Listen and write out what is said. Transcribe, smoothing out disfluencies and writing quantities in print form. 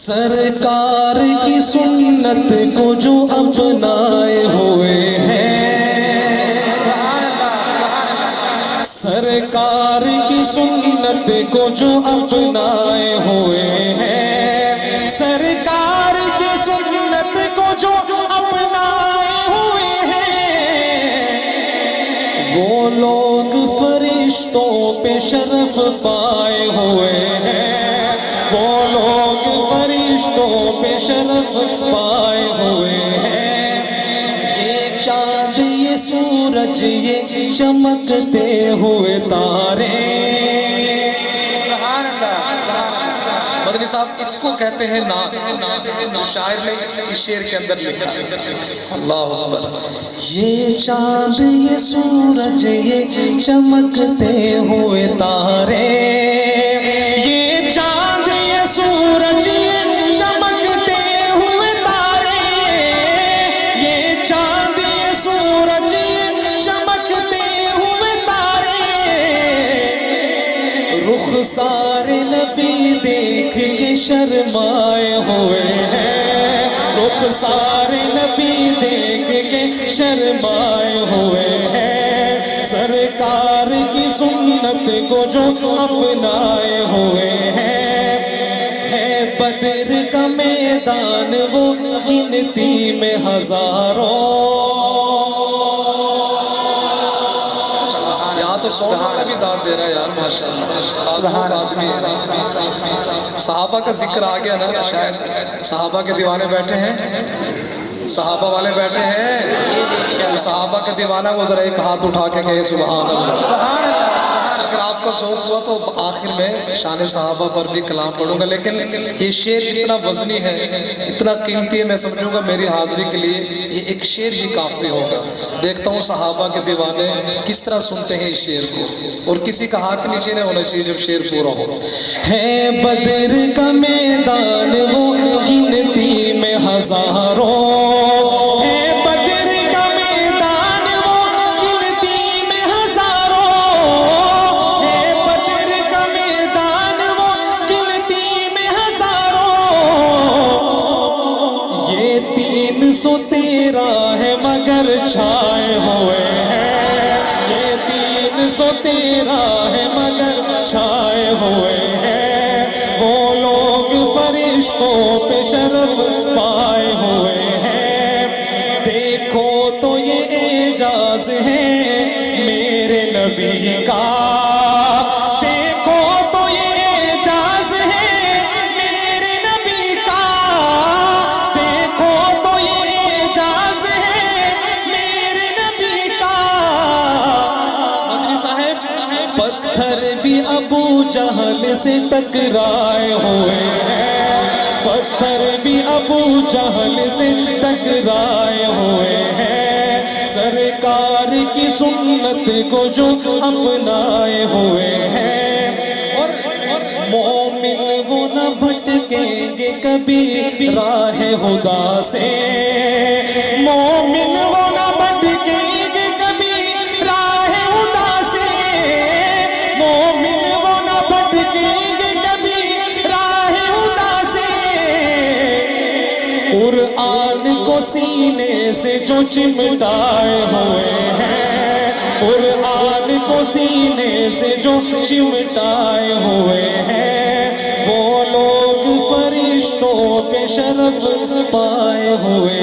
سرکار کی سنت کو جو اپنائے ہوئے ہیں، سرکار کی سنت کو جو اپنائے ہوئے ہیں، سرکار کی سنت کو جو اپنائے ہوئے ہیں، وہ لوگ فرشتوں پہ شرف پائے ہوئے ہیں، وہ لوگ فرشتوں پہ شرف پائے ہوئے ہیں۔ یہ چاند، یہ سورج، یہ چمکتے ہوئے تارے، مدنی صاحب اس کو کہتے ہیں نعت، جو شاعر نے اس شعر کے اندر لکھا اللہ اکبر۔ یہ چاند، یہ سورج، یہ چمکتے ہوئے تارے، یہ چاند، یہ سورج، یہ چمکتے ہوئے تارے، یہ چاند، یہ سورج، یہ چمکتے ہوئے تارے، رخسار نبی دیکھ کے شرمائے ہوئے ہیں، رخسار نبی دیکھ کے شرمائے ہوئے ہیں، سرکار کی سنت کو جو اپنائے ہوئے ہیں۔ ہے بدر کا میدان وہ گنتی میں ہزاروں، یہاں تو سونا کا بھی داد دے رہا ہے یار ماشاءاللہ، آزمود آدمی ہے۔ صحابہ کا ذکر آ گیا نا، شاید صحابہ کے دیوانے بیٹھے ہیں، صحابہ والے بیٹھے ہیں، جو صحابہ کا دیوانہ وہ ذرا ایک ہاتھ اٹھا کے کہے سبحان اللہ۔ اگر آپ کا شوق ہوا تو آخر میں شان صحابہ پر بھی کلام پڑھوں گا، لیکن یہ شعر اتنا وزنی ہے، اتنا قیمتی ہے، میں سمجھوں گا میری حاضری کے لیے یہ ایک شعر ہی کافی ہوگا۔ دیکھتا ہوں صحابہ کے دیوانے کس طرح سنتے ہیں اس شعر کو، اور کسی کا ہاتھ نیچے نہیں ہونا چاہیے جب شعر پورا ہو۔ ہے بدر کا میدان وہ گنتی میں ہزاروں، تیرا ہے مگر چھائے ہوئے ہیں، یہ 313 ہے مگر چھائے ہوئے ہیں، وہ لوگ فرشتوں پہ شرف پائے ہوئے ہیں۔ دیکھو تو یہ اعجاز ہے میرے نبی کا، پتھر بھی ابو جہل سے ٹکرائے ہوئے ہیں، پتھر بھی ابو جہل سے ٹکرائے ہوئے ہیں، سرکار کی سنت کو جو اپنائے ہوئے ہیں۔ اور مومن وہ نہ بھٹکیں گے کبھی راہ خدا سے، مومن وہ نہ بھٹکیں گے کبھی راہ خدا سے، مومن وہ نہ بھٹکیں گے کبھی راہ خدا سے، قرآن کو سینے سے جو چمٹائے ہوئے ہیں، قرآن کو سینے سے جو چمٹائے ہوئے ہیں، وہ لوگ فرشتوں پہ شرف پائے ہوئے